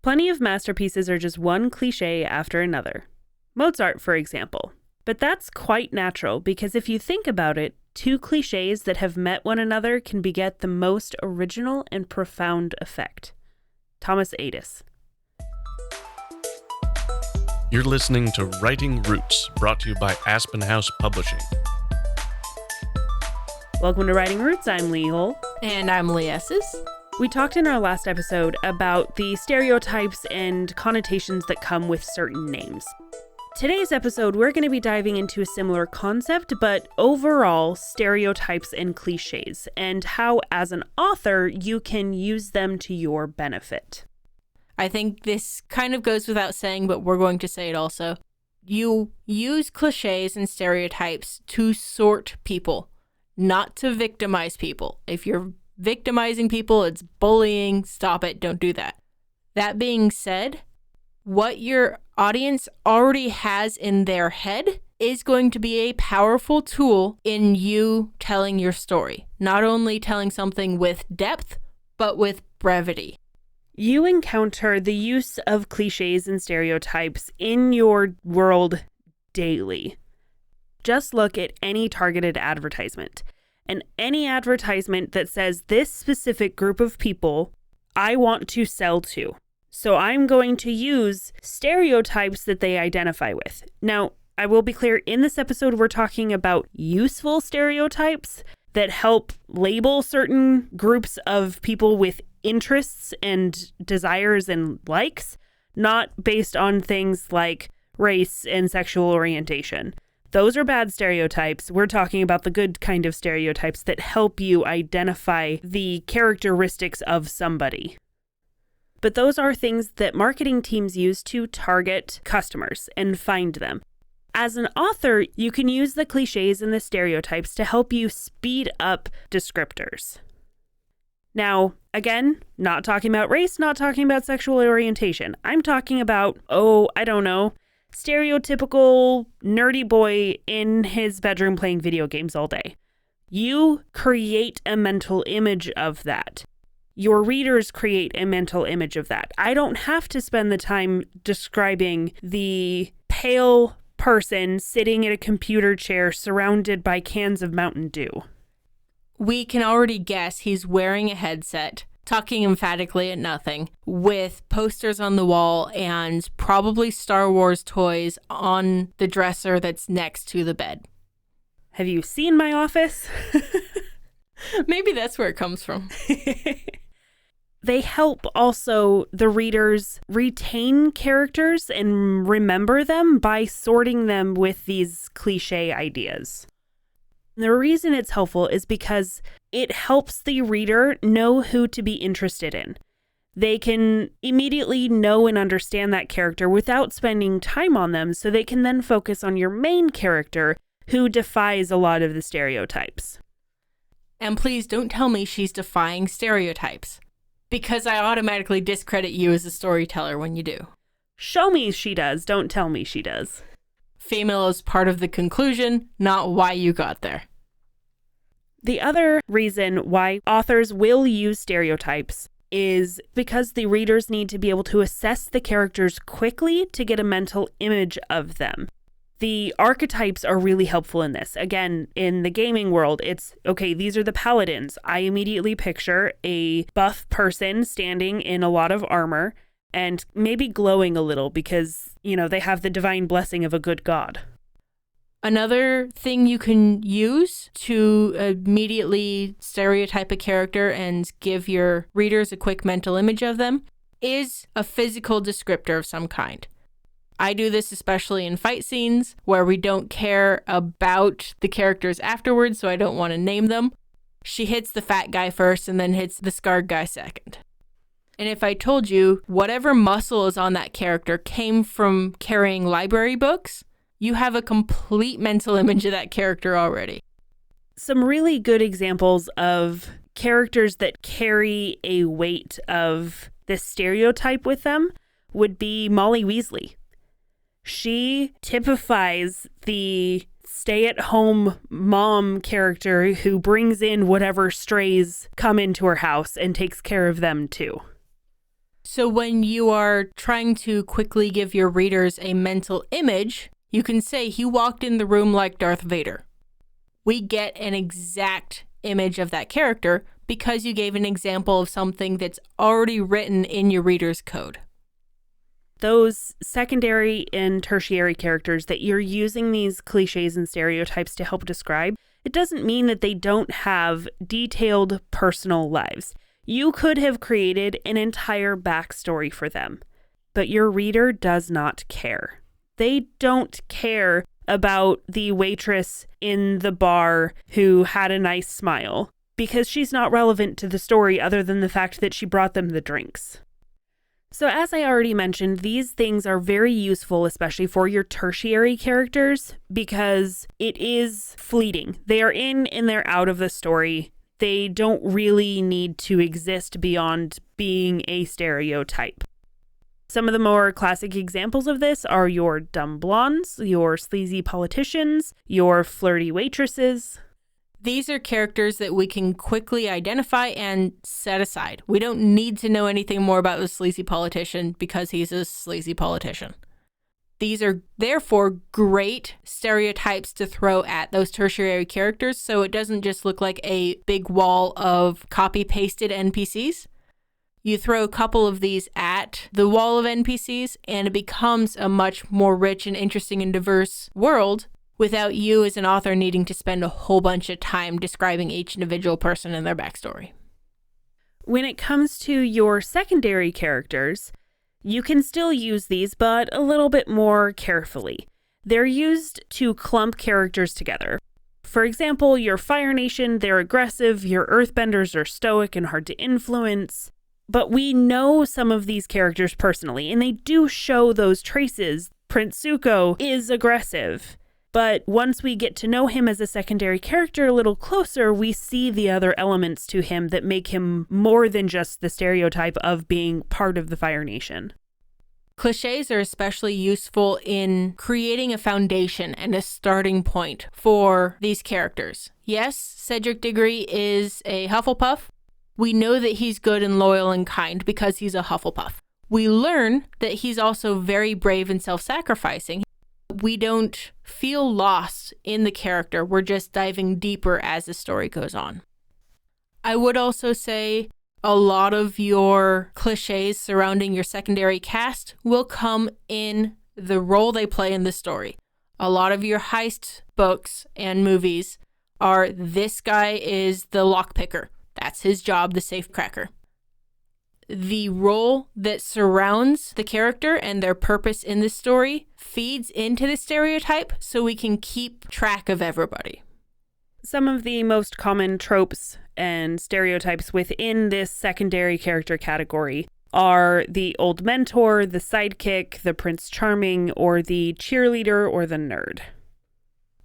Plenty of masterpieces are just one cliché after another. Mozart, for example. But that's quite natural because if you think about it, two clichés that have met one another can beget the most original and profound effect. Thomas Addis. You're listening to Writing Roots, brought to you by Aspen House Publishing. Welcome to Writing Roots. I'm Lee Hull. And I'm Lee Esses. We talked in our last episode about the stereotypes and connotations that come with certain names. Today's episode, we're going to be diving into a similar concept, but overall stereotypes and cliches, and how, as an author, you can use them to your benefit. I think this kind of goes without saying, but we're going to say it also. You use cliches and stereotypes to sort people, not to victimize people. If you're victimizing people, it's bullying. Stop it. Don't do that. That being said, what your audience already has in their head is going to be a powerful tool in you telling your story. Not only telling something with depth, but with brevity. You encounter the use of cliches and stereotypes in your world daily. Just look at any targeted advertisement. And any advertisement that says this specific group of people I want to sell to. So I'm going to use stereotypes that they identify with. Now, I will be clear, in this episode, we're talking about useful stereotypes that help label certain groups of people with interests and desires and likes, not based on things like race and sexual orientation. Those are bad stereotypes. We're talking about the good kind of stereotypes that help you identify the characteristics of somebody. But those are things that marketing teams use to target customers and find them. As an author, you can use the cliches and the stereotypes to help you speed up descriptors. Now, again, not talking about race, not talking about sexual orientation. I'm talking about, stereotypical nerdy boy in his bedroom playing video games all day. You create a mental image of that. Your readers create a mental image of that. I don't have to spend the time describing the pale person sitting in a computer chair surrounded by cans of Mountain Dew. We can already guess he's wearing a headset, talking emphatically at nothing, with posters on the wall and probably Star Wars toys on the dresser that's next to the bed. Have you seen my office? Maybe that's where it comes from. They help also the readers retain characters and remember them by sorting them with these cliche ideas. The reason it's helpful is because it helps the reader know who to be interested in. They can immediately know and understand that character without spending time on them, so they can then focus on your main character who defies a lot of the stereotypes. And please don't tell me she's defying stereotypes, because I automatically discredit you as a storyteller when you do. Show me she does, don't tell me she does. Female is part of the conclusion, not why you got there. The other reason why authors will use stereotypes is because the readers need to be able to assess the characters quickly to get a mental image of them. The archetypes are really helpful in this. Again, in the gaming world, it's, okay, these are the paladins. I immediately picture a buff person standing in a lot of armor and maybe glowing a little because, they have the divine blessing of a good god. Another thing you can use to immediately stereotype a character and give your readers a quick mental image of them is a physical descriptor of some kind. I do this especially in fight scenes where we don't care about the characters afterwards, so I don't want to name them. She hits the fat guy first and then hits the scarred guy second. And if I told you whatever muscle is on that character came from carrying library books, you have a complete mental image of that character already. Some really good examples of characters that carry a weight of this stereotype with them would be Molly Weasley. She typifies the stay-at-home mom character who brings in whatever strays come into her house and takes care of them too. So when you are trying to quickly give your readers a mental image, you can say he walked in the room like Darth Vader. We get an exact image of that character because you gave an example of something that's already written in your reader's code. Those secondary and tertiary characters that you're using these cliches and stereotypes to help describe, it doesn't mean that they don't have detailed personal lives. You could have created an entire backstory for them, but your reader does not care. They don't care about the waitress in the bar who had a nice smile because she's not relevant to the story other than the fact that she brought them the drinks. So as I already mentioned, these things are very useful, especially for your tertiary characters, because it is fleeting. They are in and they're out of the story. They don't really need to exist beyond being a stereotype. Some of the more classic examples of this are your dumb blondes, your sleazy politicians, your flirty waitresses. These are characters that we can quickly identify and set aside. We don't need to know anything more about the sleazy politician because he's a sleazy politician. These are therefore great stereotypes to throw at those tertiary characters so it doesn't just look like a big wall of copy-pasted NPCs. You throw a couple of these at the wall of NPCs and it becomes a much more rich and interesting and diverse world without you as an author needing to spend a whole bunch of time describing each individual person and their backstory. When it comes to your secondary characters, you can still use these, but a little bit more carefully. They're used to clump characters together. For example, your Fire Nation, they're aggressive, your Earthbenders are stoic and hard to influence. But we know some of these characters personally, and they do show those traces. Prince Zuko is aggressive. But once we get to know him as a secondary character a little closer, we see the other elements to him that make him more than just the stereotype of being part of the Fire Nation. Clichés are especially useful in creating a foundation and a starting point for these characters. Yes, Cedric Diggory is a Hufflepuff. We know that he's good and loyal and kind because he's a Hufflepuff. We learn that he's also very brave and self-sacrificing. We don't feel lost in the character. We're just diving deeper as the story goes on. I would also say a lot of your cliches surrounding your secondary cast will come in the role they play in the story. A lot of your heist books and movies are this guy is the lockpicker. That's his job, the safecracker. The role that surrounds the character and their purpose in the story feeds into the stereotype so we can keep track of everybody. Some of the most common tropes and stereotypes within this secondary character category are the old mentor, the sidekick, the Prince Charming, or the cheerleader or the nerd.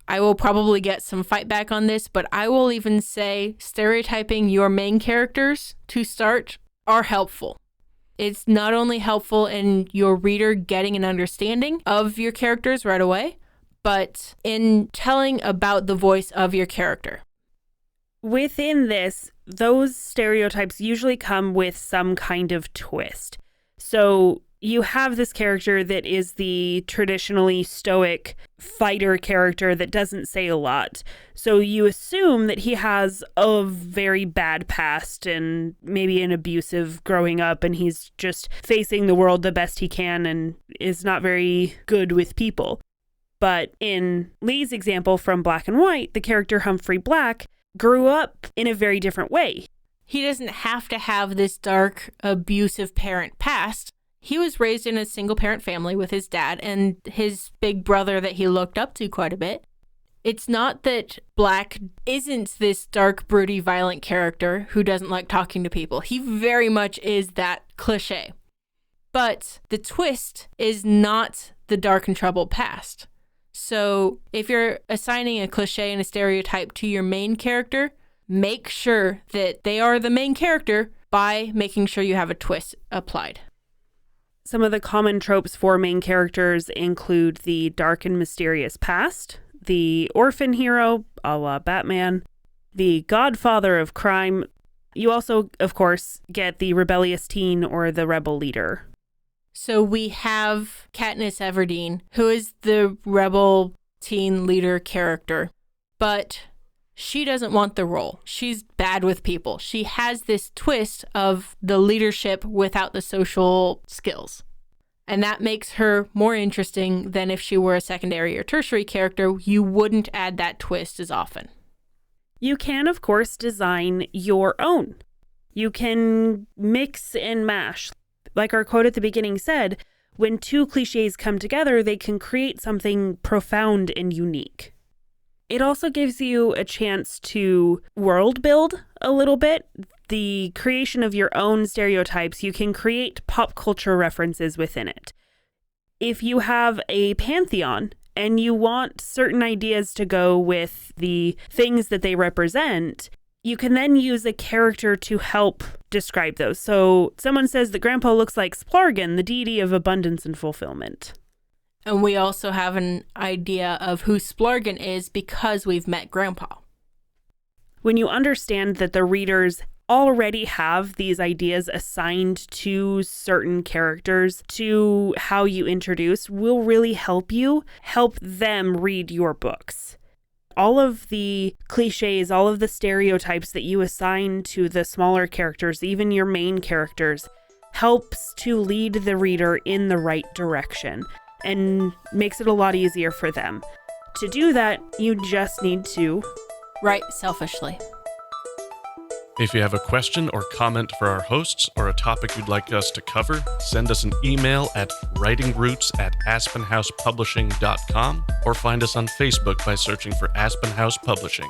I will probably get some fight back on this, but I will even say stereotyping your main characters to start are helpful. It's not only helpful in your reader getting an understanding of your characters right away, but in telling about the voice of your character. Within this, those stereotypes usually come with some kind of twist. So you have this character that is the traditionally stoic fighter character that doesn't say a lot. So you assume that he has a very bad past and maybe an abusive growing up, and he's just facing the world the best he can and is not very good with people. But in Lee's example from Black and White, the character Humphrey Black grew up in a very different way. He doesn't have to have this dark, abusive parent past. He was raised in a single-parent family with his dad and his big brother that he looked up to quite a bit. It's not that Black isn't this dark, broody, violent character who doesn't like talking to people. He very much is that cliché. But the twist is not the dark and troubled past. So if you're assigning a cliché and a stereotype to your main character, make sure that they are the main character by making sure you have a twist applied. Some of the common tropes for main characters include the dark and mysterious past, the orphan hero, a la Batman, the godfather of crime, You also, of course, get the rebellious teen or the rebel leader. So we have Katniss Everdeen, who is the rebel teen leader character, but she doesn't want the role. She's bad with people. She has this twist of the leadership without the social skills. And that makes her more interesting than if she were a secondary or tertiary character. You wouldn't add that twist as often. You can, of course, design your own. You can mix and mash. Like our quote at the beginning said, when two cliches come together, they can create something profound and unique. It also gives you a chance to world build a little bit. The creation of your own stereotypes, you can create pop culture references within it. If you have a pantheon and you want certain ideas to go with the things that they represent, you can then use a character to help describe those. So someone says that Grandpa looks like Splargan, the deity of abundance and fulfillment. And we also have an idea of who Splargan is because we've met Grandpa. When you understand that the readers already have these ideas assigned to certain characters, to how you introduce, will really help them read your books. All of the cliches, all of the stereotypes that you assign to the smaller characters, even your main characters, helps to lead the reader in the right direction and makes it a lot easier for them. To do that, you just need to write selfishly. If you have a question or comment for our hosts or a topic you'd like us to cover, send us an email at writingroots@aspenhousepublishing.com or find us on Facebook by searching for Aspen House Publishing.